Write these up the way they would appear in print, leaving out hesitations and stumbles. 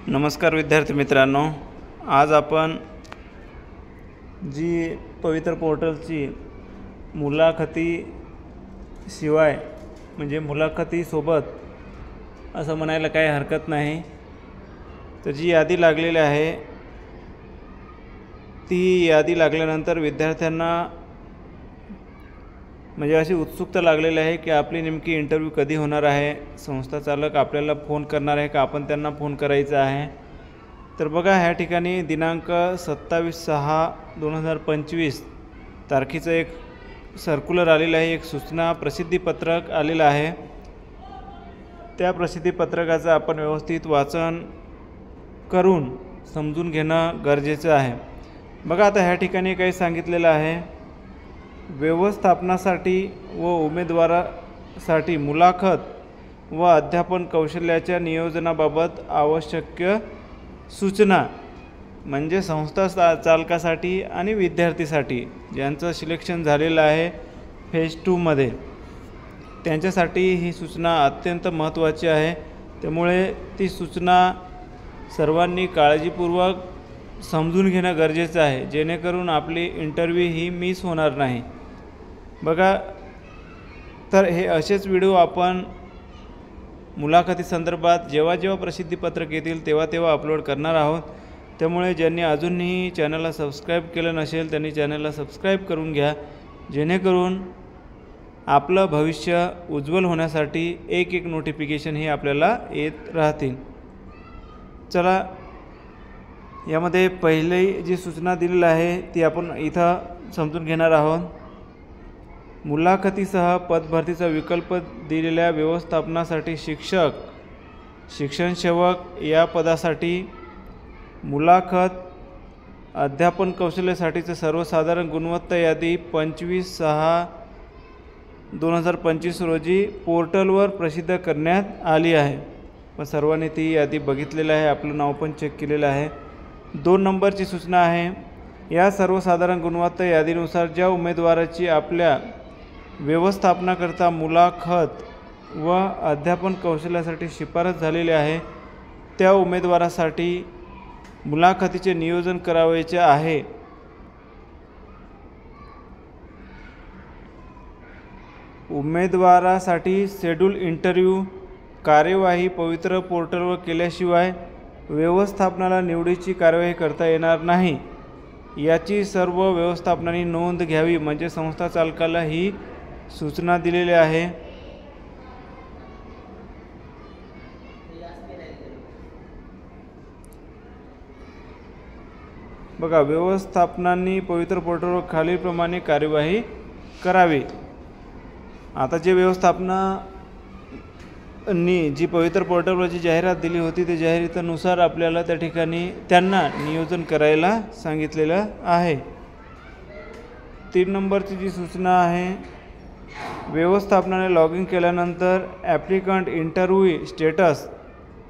नमस्कार विद्यार्थी मित्रांनो, आज आपण जी पवित्र पोर्टलची मुलाखतीशिवाय म्हणजे मुलाखतीसोबत असं म्हणायला काही हरकत नाही, तर जी यादी लागलेली आहे ती यादी लागल्यानंतर विद्यार्थ्यांना म्हणजे अशी उत्सुकता लागलेली आहे की आपली नेमकी इंटरव्ह्यू कधी होणार आहे, संस्था चालक आपल्याला फोन करणार आहे का आपण त्यांना फोन करायचा आहे। तर बघा, ह्या ठिकाणी दिनांक 27/6/2025 तारखेचं एक सर्क्युलर आलेलं आहे, एक सूचना प्रसिद्धीपत्रक आलेलं आहे। त्या प्रसिद्धीपत्रकाचं आपण व्यवस्थित वाचन करून समजून घेणं गरजेचं आहे। बघा, आता ह्या ठिकाणी काही सांगितलेलं आहे, व्यवस्थापनासाठी व उमेदवारासाठी मुलाखत व अध्यापन कौशल्याच्या नियोजनाबाबत आवश्यक सूचना, म्हणजे संस्था चालकासाठी आणि विद्यार्थीसाठी ज्यांचं सिलेक्शन झालेलं आहे फेज 2 मध्ये, त्यांच्यासाठी ही सूचना अत्यंत महत्त्वाची आहे। त्यामुळे ती सूचना सर्वांनी काळजीपूर्वक समजून घेणं गरजेचं आहे, जेणेकरून आपली इंटरव्ह्यू ही मिस होणार नाही। बघा, तर हे असेच व्हिडिओ आपण मुलाखती संदर्भात जेव्हा प्रसिद्धीपत्रक येतील तेव्हा अपलोड करणार आहोत। त्यामुळे ज्यांनी अजूनही चॅनलला सबस्क्राईब केलं नसेल त्यांनी चॅनलला सबस्क्राईब करून घ्या, जेणेकरून आपलं भविष्य उज्ज्वल होण्यासाठी एक नोटिफिकेशन हे आपल्याला येत राहतील। चला, यामध्ये पहिली जी सूचना दिलेली आहे ती आपण इथं समजून घेणार आहोत। मुलाखतीसह पदभरतीचा विकल्प दिलेल्या व्यवस्थापनासाठी शिक्षक, शिक्षण सेवक या पदासाठी मुलाखत, अध्यापन कौशल्यासाठीचं सर्वसाधारण गुणवत्ता यादी 25/6/2025 रोजी पोर्टलवर प्रसिद्ध करण्यात आली आहे। पण सर्वांनी ती यादी बघितलेली आहे, आपलं नाव पण चेक केलेलं आहे। 2 नंबरची सूचना आहे, या सर्वसाधारण गुणवत्ता यादीनुसार ज्या उमेदवाराची आपल्या व्यवस्थापनाकरता मुलाखत व अध्यापन कौशल्यासाठी शिफारस झालेली आहे त्या उमेदवारासाठी मुलाखतीचे नियोजन करावयाचे आहे। उमेदवारासाठी शेड्यूल इंटरव्ह्यू कार्यवाही पवित्र पोर्टलवर केल्याशिवाय व्यवस्थापनाला निवडीची कार्यवाही करता येणार नाही, याची सर्व व्यवस्थापनाने नोंद घ्यावी, म्हणजे संस्था चालकाला ही सूचना दिलेली आहे। बघा, व्यवस्थापनांनी पवित्र पोर्टलवर खालीलप्रमाणे कार्यवाही करावी। आता जे व्यवस्थापनांनी जी पवित्र पोर्टलवर जी जाहिरात दिली होती त्या जाहिरातीनुसार आपल्याला त्या ठिकाणी त्यांना नियोजन करायला सांगितलेलं आहे। 3 नंबरची जी सूचना आहे, व्यवस्थापनाने लॉग इन केल्यानंतर ॲप्लिकंट इंटरव्ह्यू स्टेटस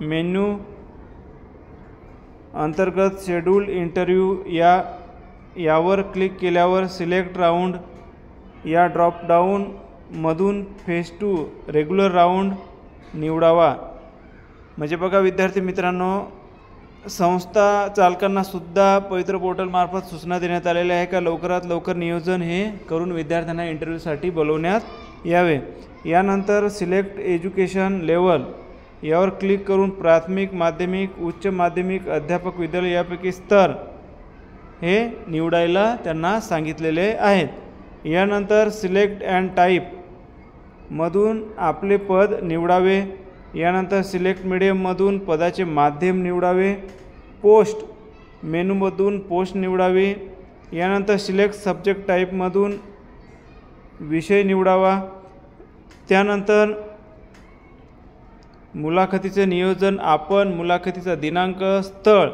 मेन्यू अंतर्गत शेड्यूल इंटरव्ह्यू यावर क्लिक केल्यावर सिलेक्ट राऊंड या ड्रॉपडाऊन मधून फेज 2 रेग्युलर राऊंड निवडावा। म्हणजे बघा विद्यार्थी मित्रांनो, संस्था चालकांना सुद्धा पवित्र पोर्टलमार्फत सूचना देण्यात आलेल्या आहे का लवकरात लवकर नियोजन हे करून विद्यार्थ्यांना इंटरव्ह्यूसाठी बोलवण्यात यावे। यानंतर सिलेक्ट एज्युकेशन लेवल यावर क्लिक करून प्राथमिक, माध्यमिक, उच्च माध्यमिक, अध्यापक विद्यालय यापैकी स्तर हे निवडायला त्यांना सांगितलेले आहेत। यानंतर सिलेक्ट अँड टाईप मधून आपले पद निवडावे। यानंतर सिलेक्ट मीडियममधून पदाचे माध्यम निवडावे। पोस्ट मेनूमधून पोस्ट निवडावी। यानंतर सिलेक्ट सब्जेक्ट टाईपमधून विषय निवडावा। त्यानंतर मुलाखतीचे नियोजन आपण मुलाखतीचा दिनांक, स्थळ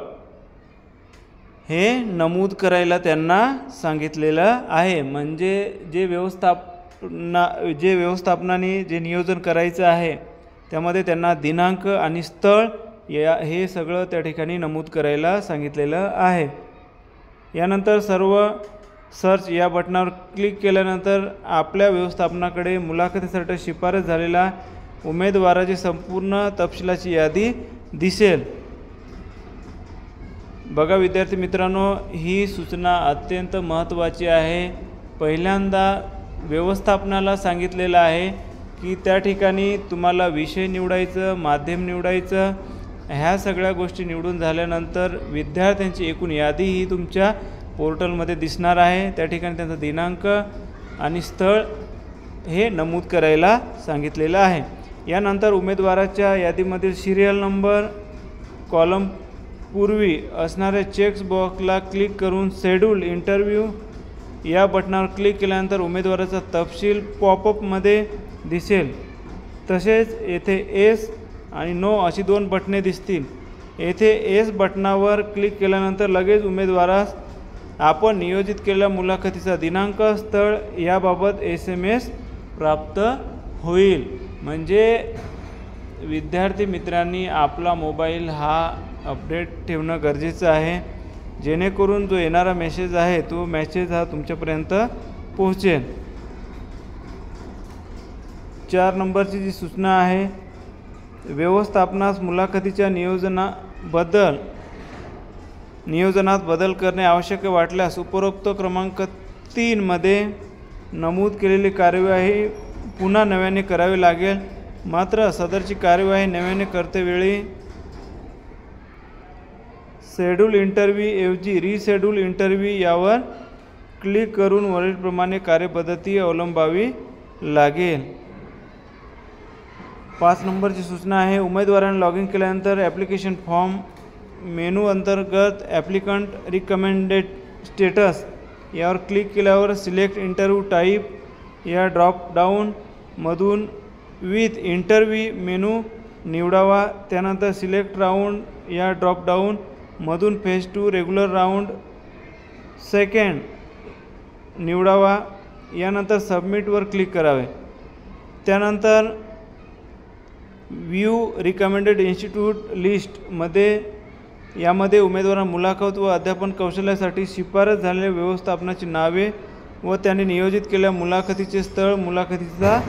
हे नमूद करायला त्यांना सांगितलेलं आहे। म्हणजे जे व्यवस्थापनाने जे नियोजन करायचं आहे त्यामध्ये त्यांना दिनांक आणि स्थळ हे सगळं त्या ठिकाणी नमूद करायला सांगितलेलं आहे। यानंतर सर्व सर्च या बटनावर क्लिक केल्यानंतर आपल्या व्यवस्थापनाकडे मुलाखतीसाठी शिफारस झालेला उमेदवाराची संपूर्ण तपशिलाची यादी दिसेल। बघा विद्यार्थी मित्रांनो, ही सूचना अत्यंत महत्त्वाची आहे. पहिल्यांदा व्यवस्थापनाला सांगितलेलं आहे की त्या ठिकाणी तुम्हाला विषय निवडायचं, माध्यम निवडायचं. ह्या सगळ्या गोष्टी निवडून झाल्यानंतर विद्यार्थ्यांची एकूण यादी ही तुमच्या पोर्टलमध्ये दिसणार आहे. त्या ठिकाणी त्यांचा दिनांक आणि स्थळ हे नमूद करायला सांगितलेलं आहे. यानंतर उमेदवाराच्या यादीमधील सिरियल नंबर कॉलम पूर्वी असणाऱ्या चेक्स बॉक्सला क्लिक करून शेड्यूल इंटरव्ह्यू या बटनावर क्लिक केल्यानंतर उमेदवाराचा तपशील पॉपअपमध्ये दिसेल. तसेच येथे एस आणि नो अशी 2 बटणे दिसतील. येथे एस बटनावर क्लिक केल्यानंतर लगेच उमेदवारास आपण नियोजित केलेल्या मुलाखतीचा दिनांक, स्थळ याबाबत SMS प्राप्त होईल. म्हणजे विद्यार्थी मित्रांनी आपला मोबाईल हा अपडेट ठेवणं गरजेचं आहे, जेणेकरून जो येणारा मेसेज आहे तो मेसेज हा तुमच्यापर्यंत पोहोचेल. 4 नंबरची जी सूचना आहे, व्यवस्थापनास मुलाखतीच्या नियोजनात बदल करणे आवश्यक वाटल्यास उपरोक्त क्रमांक 3 मध्ये नमूद केलेली कार्यवाही पुन्हा नव्याने करावी लागेल. मात्र सदरची कार्यवाही नव्याने करतेवेळी शेड्यूल इंटरव्ह्यू ऐवजी रिशेड्यूल इंटरव्ह्यू यावर क्लिक करून वरीलप्रमाणे कार्यपद्धती अवलंबावी लागेल. 5 नंबरची सूचना आहे, उमेदवाराने लॉग इन केल्यानंतर ॲप्लिकेशन फॉर्म मेनू अंतर्गत ॲप्लिकंट रिकमेंडेड स्टेटस यावर क्लिक केल्यावर सिलेक्ट इंटरव्ह्यू टाईप या ड्रॉपडाऊनमधून विथ इंटरव्ह्यू मेनू निवडावा. त्यानंतर सिलेक्ट राऊंड या ड्रॉपडाऊनमधून फेज 2 रेग्युलर राऊंड सेकंड निवडावा. यानंतर सबमिटवर क्लिक करावे. त्यानंतर व्ह्यू रिकमेंडेड इन्स्टिट्यूट लिस्टमध्ये यामध्ये उमेदवारांना मुलाखत व अध्यापन कौशल्यासाठी शिफारस झालेल्या व्यवस्थापनाची नावे व त्यांनी नियोजित केलेल्या मुलाखतीचे स्थळ, मुलाखतीचा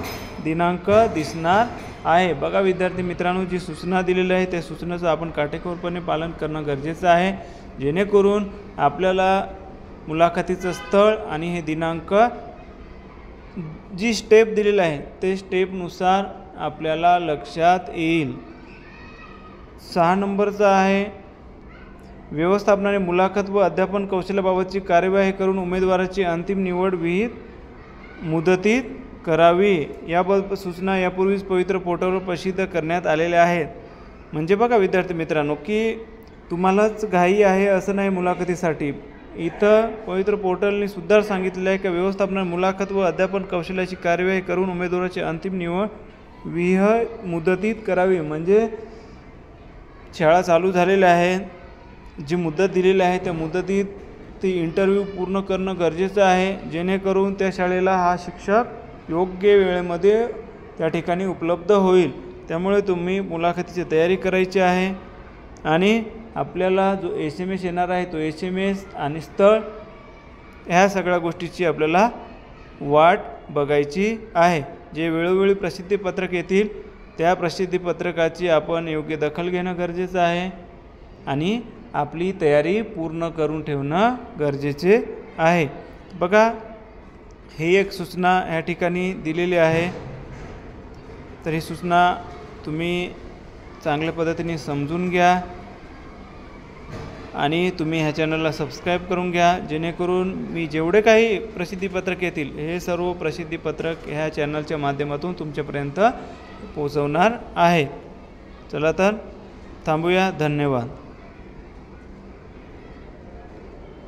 दिनांक दिसणार आहे. बघा विद्यार्थी मित्रांनो, जी सूचना दिलेली आहे त्या सूचनेचं आपण काटेकोरपणे पालन करणं गरजेचं आहे, जेणेकरून आपल्याला मुलाखतीचं स्थळ आणि हे दिनांक जी स्टेप दिलेली आहे ते स्टेपनुसार आपल्याला लक्षात येईल. 6 नंबरचा आहे, व्यवस्थापनाने मुलाखत व अध्यापन कौशल्याबाबतची कार्यवाही करून उमेदवाराची अंतिम निवड विहित मुदतीत करावी. याबाबत सूचना यापूर्वीच पवित्र पोर्टलवर प्रसिद्ध करण्यात आलेल्या आहेत. म्हणजे बघा विद्यार्थी मित्रांनो, की तुम्हालाच घाई आहे असं नाही मुलाखतीसाठी. इथं पवित्र पोर्टलने सुद्धा सांगितलेलं आहे की व्यवस्थापनाने मुलाखत व अध्यापन कौशल्याची कार्यवाही करून उमेदवाराची अंतिम निवड विहित मुदतीत करावी. म्हणजे शाळा चालू झालेल्या आहे, जी मुदत दिलेली आहे त्या मुदतीत ती इंटरव्ह्यू पूर्ण करणं गरजेचं आहे, जेणेकरून त्या शाळेला हा शिक्षक योग्य वेळेमध्ये त्या ठिकाणी उपलब्ध होईल. त्यामुळे तुम्ही मुलाखतीची तयारी करायची आहे आणि आपल्याला जो SMS येणार आहे तो SMS आणि स्थळ ह्या सगळ्या गोष्टीची आपल्याला वाट बघायची आहे. जे वेळोवेळी प्रसिद्धीपत्रक येतील त्या प्रसिद्धीपत्रकाची आपण योग्य दखल घेणं गरजेचं आहे आणि आपली तयारी पूर्ण करून ठेवणं गरजेचे आहे. बघा ही एक सूचना या ठिकाणी दिलेली आहे, तर ही सूचना तुम्ही चांगल्या पद्धतीने समजून घ्या आणि तुम्ही ह्या चॅनलला सबस्क्राईब करून घ्या, जेणेकरून मी जेवढे काही प्रसिद्धीपत्रक येतील हे सर्व प्रसिद्धीपत्रक ह्या चॅनलच्या माध्यमातून तुमच्यापर्यंत पोहोचवणार आहे. चला तर थांबूया. धन्यवाद.